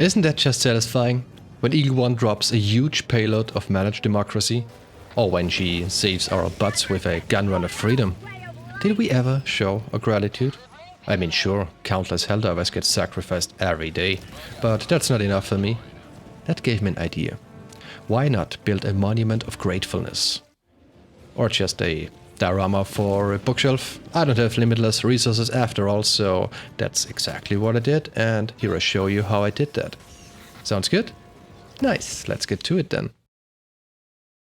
Isn't that just satisfying? When Eagle One drops a huge payload of managed democracy? Or when she saves our butts with a gun run of freedom? Did we ever show our gratitude? I mean, sure, countless Helldivers get sacrificed every day, but that's not enough for me. That gave me an idea. Why not build a monument of gratefulness? Or just a diorama for a bookshelf? I don't have limitless resources after all, so that's exactly what I did, and here I show you how I did that. Sounds good? Nice, let's get to it then.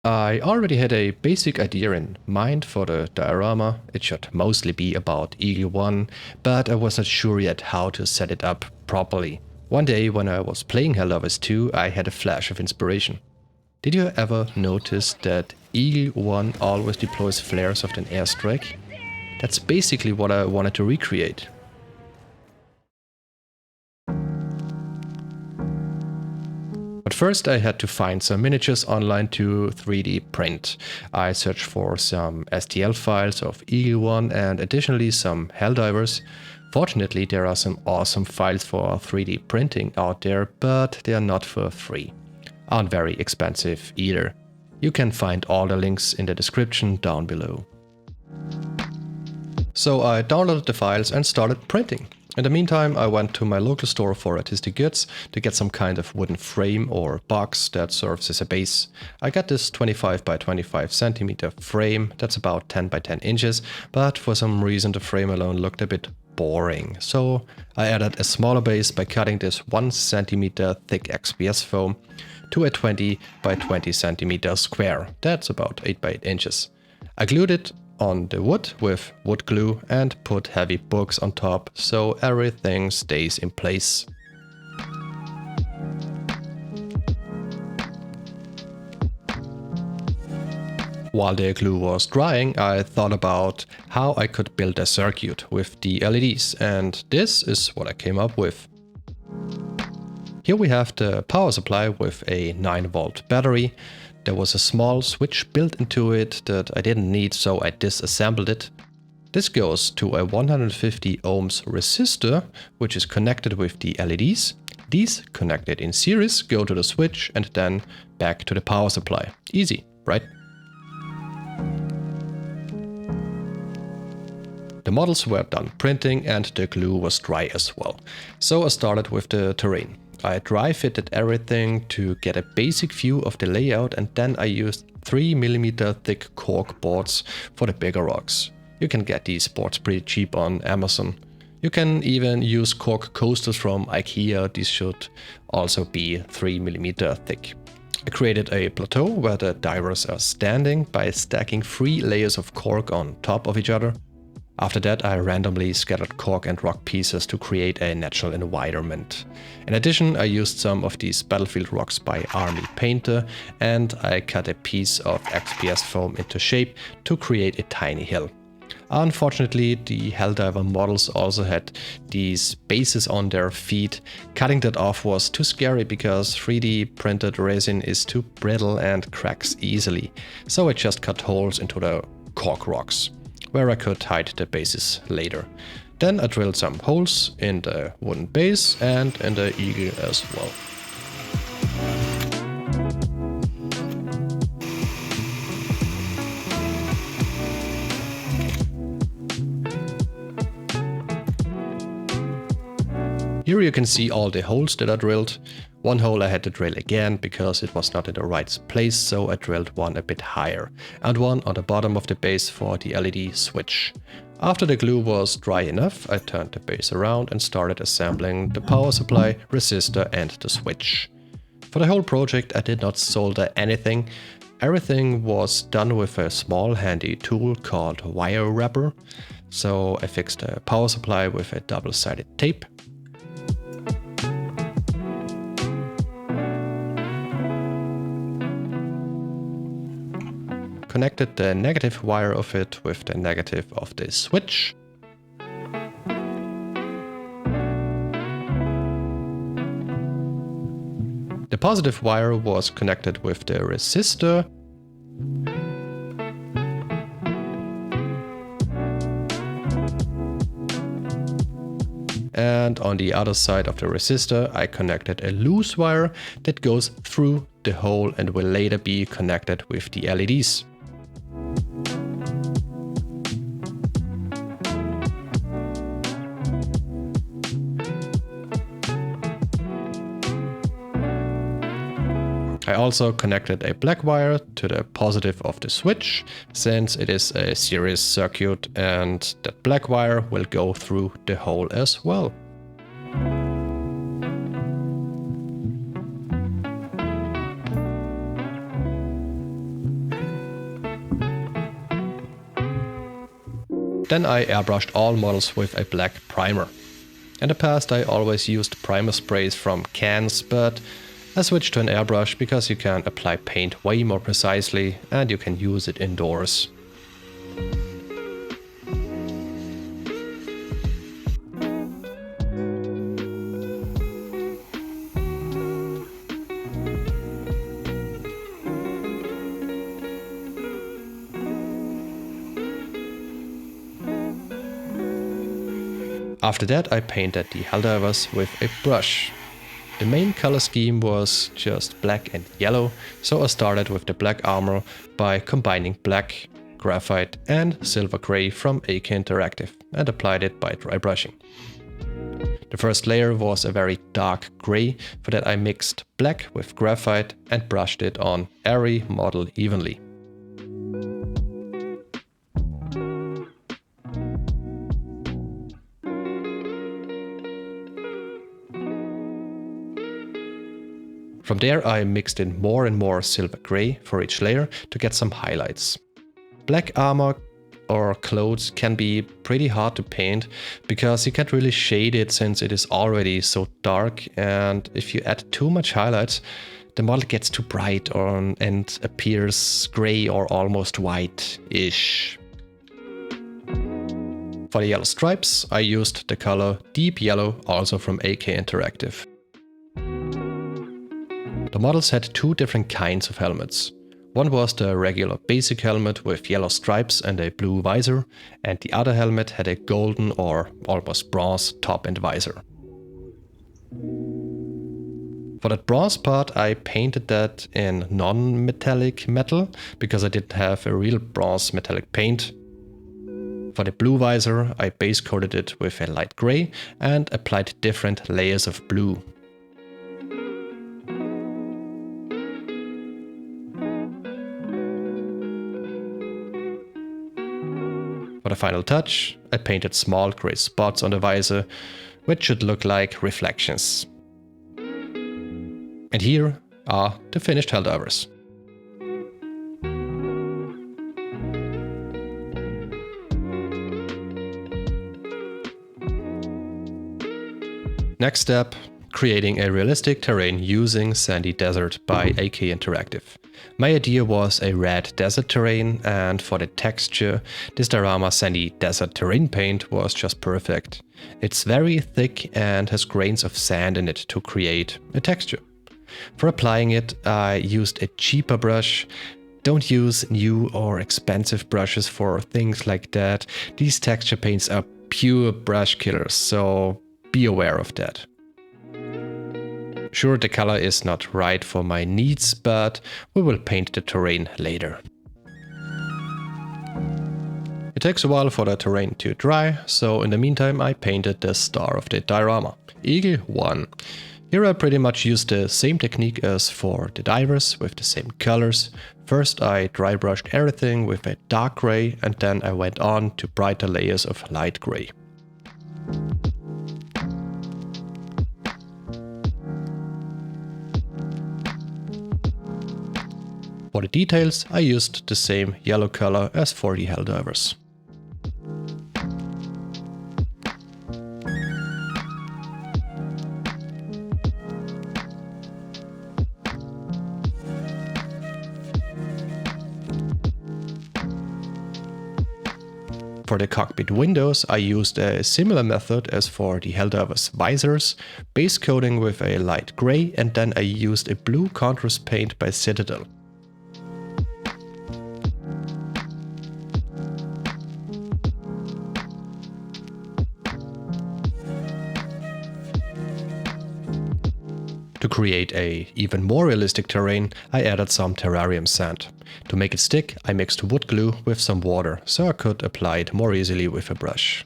I already had a basic idea in mind for the diorama. It should mostly be about Eagle One, but I was not sure yet how to set it up properly. One day when I was playing Helldivers 2, I had a flash of inspiration. Did you ever notice that Eagle One always deploys flares after an airstrike? That's basically what I wanted to recreate. But first I had to find some miniatures online to 3D print. I searched for some STL files of Eagle One and additionally some Helldivers. Fortunately, there are some awesome files for 3D printing out there, but they are not for free. Aren't very expensive either. You can find all the links in the description down below. So I downloaded the files and started printing. In the meantime, I went to my local store for artistic goods to get some kind of wooden frame or box that serves as a base. I got this 25 by 25 centimeter frame, that's about 10 by 10 inches, but for some reason the frame alone looked a bit boring. So I added a smaller base by cutting this 1 centimeter thick XPS foam to a 20 by 20 centimeter square. That's about 8 by 8 inches. I glued it on the wood with wood glue and put heavy books on top so everything stays in place. While the glue was drying, I thought about how I could build a circuit with the LEDs, and this is what I came up with. Here we have the power supply with a 9-volt battery. There was a small switch built into it that I didn't need, so I disassembled it. This goes to a 150 ohms resistor, which is connected with the LEDs. These, connected in series, go to the switch and then back to the power supply. Easy, right? The models were done printing and the glue was dry as well. So I started with the terrain. I dry fitted everything to get a basic view of the layout, and then I used 3mm thick cork boards for the bigger rocks. You can get these boards pretty cheap on Amazon. You can even use cork coasters from IKEA, these should also be 3mm thick. I created a plateau where the divers are standing by stacking 3 layers of cork on top of each other. After that, I randomly scattered cork and rock pieces to create a natural environment. In addition, I used some of these battlefield rocks by Army Painter, and I cut a piece of XPS foam into shape to create a tiny hill. Unfortunately, the Helldiver models also had these bases on their feet. Cutting that off was too scary because 3D printed resin is too brittle and cracks easily. So I just cut holes into the cork rocks, where I could hide the bases later. Then I drilled some holes in the wooden base and in the eagle as well. Here you can see all the holes that I drilled. One hole I had to drill again because it was not in the right place, so I drilled one a bit higher, and one on the bottom of the base for the LED switch. After the glue was dry enough, I turned the base around and started assembling the power supply, resistor and the switch. For the whole project I did not solder anything. Everything was done with a small handy tool called wire wrapper. So I fixed the power supply with a double-sided tape. Connected the negative wire of it with the negative of the switch. The positive wire was connected with the resistor. and on the other side of the resistor I connected a loose wire that goes through the hole and will later be connected with the LEDs. I also connected a black wire to the positive of the switch, since it is a series circuit and that black wire will go through the hole as well. Then I airbrushed all models with a black primer. In the past I always used primer sprays from cans, but I switched to an airbrush because you can apply paint way more precisely and you can use it indoors. After that I painted the Helldivers with a brush. The main color scheme was just black and yellow, so I started with the black armor by combining black, graphite and silver gray from AK Interactive and applied it by dry brushing. The first layer was a very dark gray, for that I mixed black with graphite and brushed it on every model evenly. From there I mixed in more and more silver gray for each layer to get some highlights. Black armor or clothes can be pretty hard to paint because you can't really shade it since it is already so dark, and if you add too much highlights the model gets too bright and appears gray or almost white-ish. For the yellow stripes I used the color Deep Yellow, also from AK Interactive. The models had two different kinds of helmets. One was the regular basic helmet with yellow stripes and a blue visor, and the other helmet had a golden or almost bronze top and visor. For that bronze part I painted that in non-metallic metal because I didn't have a real bronze metallic paint. For the blue visor I base coated it with a light gray and applied different layers of blue. For the final touch, I painted small gray spots on the visor, which should look like reflections. And here are the finished Helldivers. Next step, creating a realistic terrain using Sandy Desert by AK Interactive. My idea was a red desert terrain, and for the texture, this Diorama Sandy Desert terrain paint was just perfect. It's very thick and has grains of sand in it to create a texture. For applying it, I used a cheaper brush. Don't use new or expensive brushes for things like that. These texture paints are pure brush killers, so be aware of that. Sure, the color is not right for my needs, but we will paint the terrain later. It takes a while for the terrain to dry, so in the meantime I painted the star of the diorama, Eagle 1. Here I pretty much used the same technique as for the divers with the same colors. First I dry brushed everything with a dark gray, and then I went on to brighter layers of light gray. For the details I used the same yellow color as for the Helldivers. For the cockpit windows I used a similar method as for the Helldivers visors, base coating with a light gray, and then I used a blue contrast paint by Citadel. To create a even more realistic terrain, I added some terrarium sand. To make it stick, I mixed wood glue with some water, so I could apply it more easily with a brush.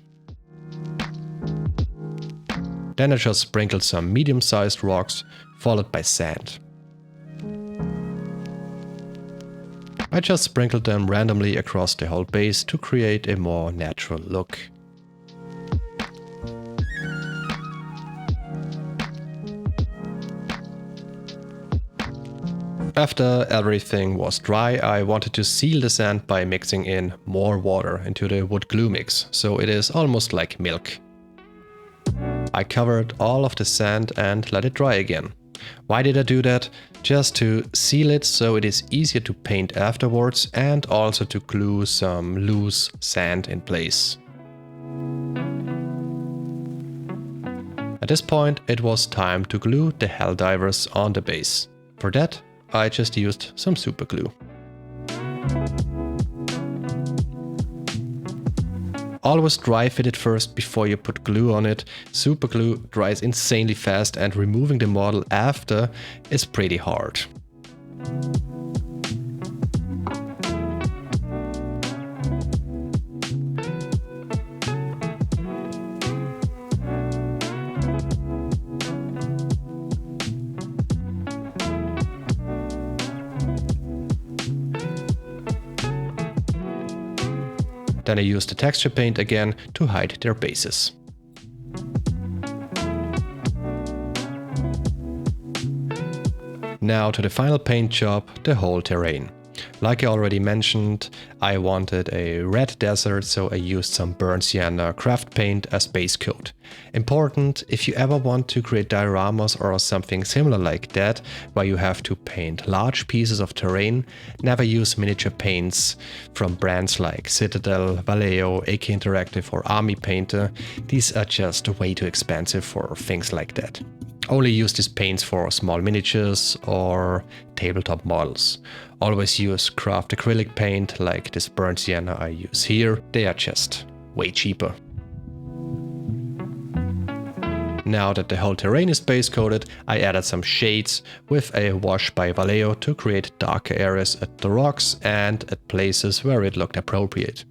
Then I just sprinkled some medium-sized rocks, followed by sand. I just sprinkled them randomly across the whole base to create a more natural look. After everything was dry, I wanted to seal the sand by mixing in more water into the wood glue mix, so it is almost like milk. I covered all of the sand and let it dry again. Why did I do that? Just to seal it so it is easier to paint afterwards and also to glue some loose sand in place. At this point it was time to glue the Helldivers on the base. For that I just used some super glue. Always dry fit it first before you put glue on it. Super glue dries insanely fast and removing the model after is pretty hard. Then I used the texture paint again to hide their bases. Now to the final paint job, the whole terrain. Like I already mentioned, I wanted a red desert, so I used some burnt sienna craft paint as base coat. Important if you ever want to create dioramas or something similar like that, where you have to paint large pieces of terrain, never use miniature paints from brands like Citadel, Vallejo, AK Interactive or Army Painter. These are just way too expensive for things like that. Only use these paints for small miniatures or tabletop models. Always use craft acrylic paint like this burnt sienna I use here. They are just way cheaper. Now that the whole terrain is base coated, I added some shades with a wash by Vallejo to create darker areas at the rocks and at places where it looked appropriate.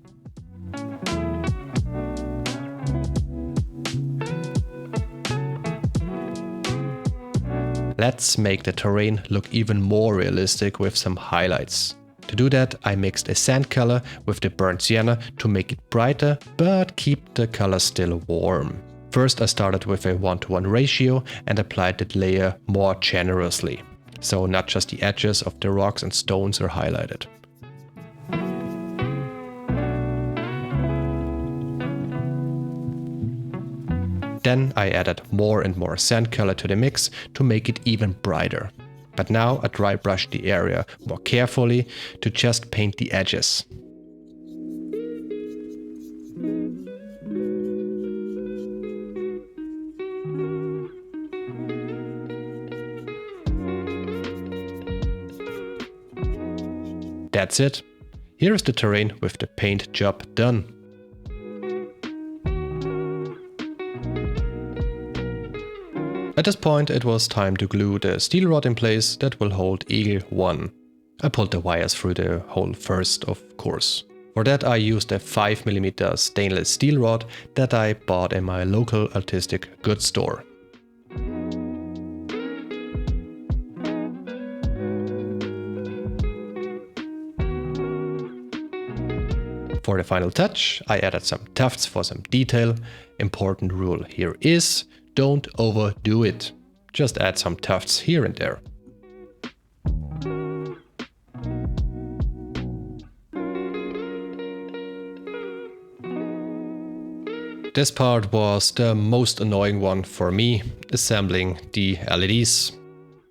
Let's make the terrain look even more realistic with some highlights. To do that, I mixed a sand color with the burnt sienna to make it brighter, but keep the color still warm. First I started with a 1:1 ratio and applied that layer more generously, so not just the edges of the rocks and stones are highlighted. Then I added more and more sand color to the mix to make it even brighter. But now I dry brushed the area more carefully to just paint the edges. That's it. Here is the terrain with the paint job done. At this point it was time to glue the steel rod in place that will hold Eagle 1. I pulled the wires through the hole first, of course. For that I used a 5mm stainless steel rod that I bought in my local artistic goods store. For the final touch, I added some tufts for some detail. Important rule here is, don't overdo it. Just add some tufts here and there. This part was the most annoying one for me, assembling the LEDs.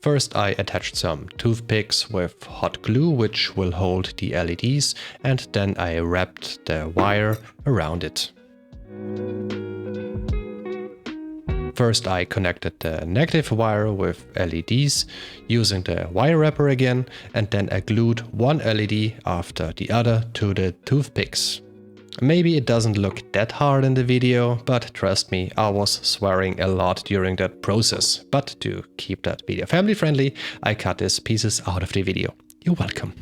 First I attached some toothpicks with hot glue which will hold the LEDs, and then I wrapped the wire around it. First I connected the negative wire with LEDs using the wire wrapper again, and then I glued one LED after the other to the toothpicks. Maybe it doesn't look that hard in the video, but trust me, I was swearing a lot during that process. But to keep that video family friendly, I cut these pieces out of the video. You're welcome.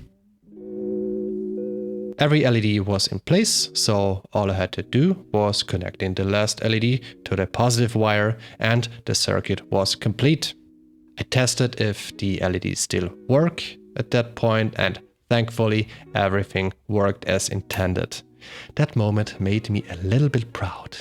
Every LED was in place, so all I had to do was connecting the last LED to the positive wire and the circuit was complete. I tested if the LEDs still work at that point and thankfully everything worked as intended. That moment made me a little bit proud.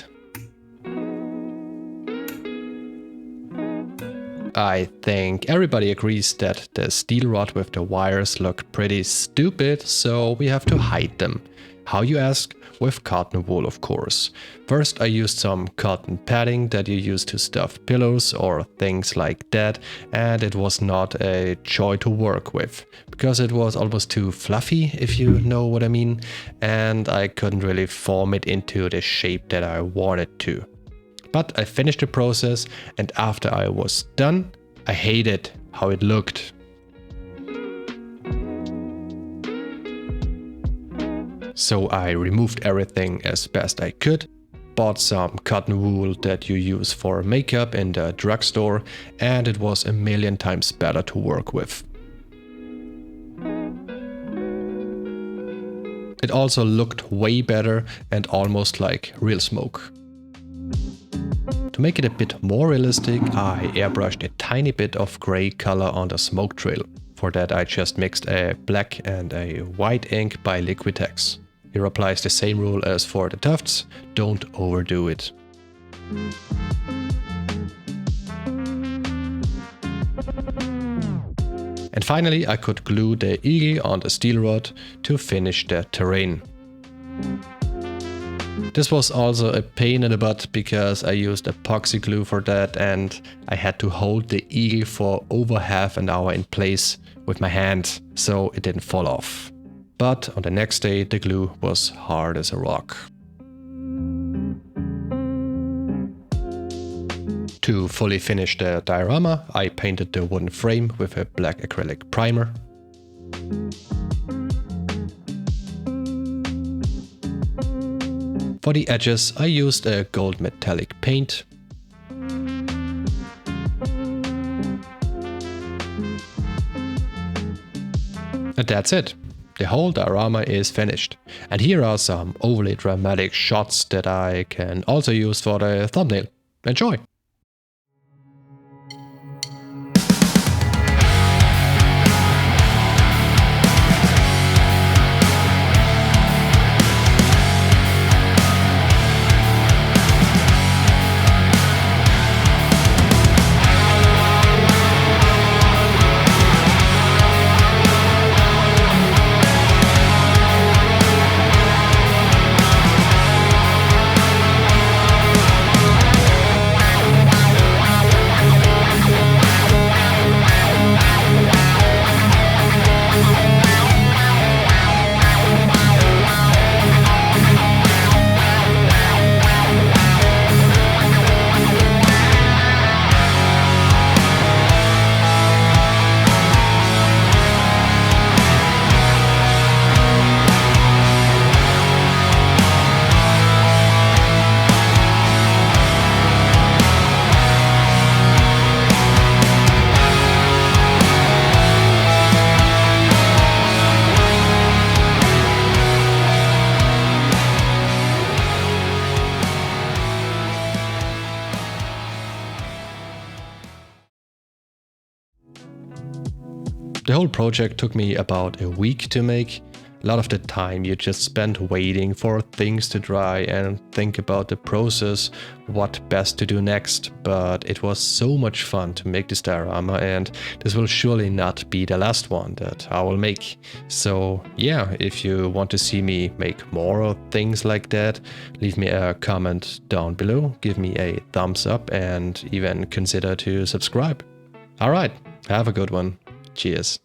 I think everybody agrees that the steel rod with the wires look pretty stupid, so we have to hide them. How, you ask? With cotton wool, of course. First I used some cotton padding that you use to stuff pillows or things like that, and it was not a joy to work with, because it was almost too fluffy, if you know what I mean, and I couldn't really form it into the shape that I wanted to. But I finished the process, and after I was done, I hated how it looked. So I removed everything as best I could, bought some cotton wool that you use for makeup in the drugstore, and it was a million times better to work with. It also looked way better and almost like real smoke. To make it a bit more realistic, I airbrushed a tiny bit of grey color on the smoke trail. For that I just mixed a black and a white ink by Liquitex. Here applies the same rule as for the tufts, don't overdo it. And finally I could glue the eagle on the steel rod to finish the terrain. This was also a pain in the butt because I used epoxy glue for that and I had to hold the eagle for over half an hour in place with my hand so it didn't fall off. But on the next day the glue was hard as a rock. To fully finish the diorama, I painted the wooden frame with a black acrylic primer. For the edges I used a gold metallic paint. And that's it. The whole diorama is finished. And here are some overly dramatic shots that I can also use for the thumbnail. Enjoy! The whole project took me about a week to make. A lot of the time you just spend waiting for things to dry and think about the process, what best to do next. But it was so much fun to make this diorama, and this will surely not be the last one that I will make. So yeah, if you want to see me make more things like that, leave me a comment down below, give me a thumbs up and even consider to subscribe. Alright, have a good one. Cheers.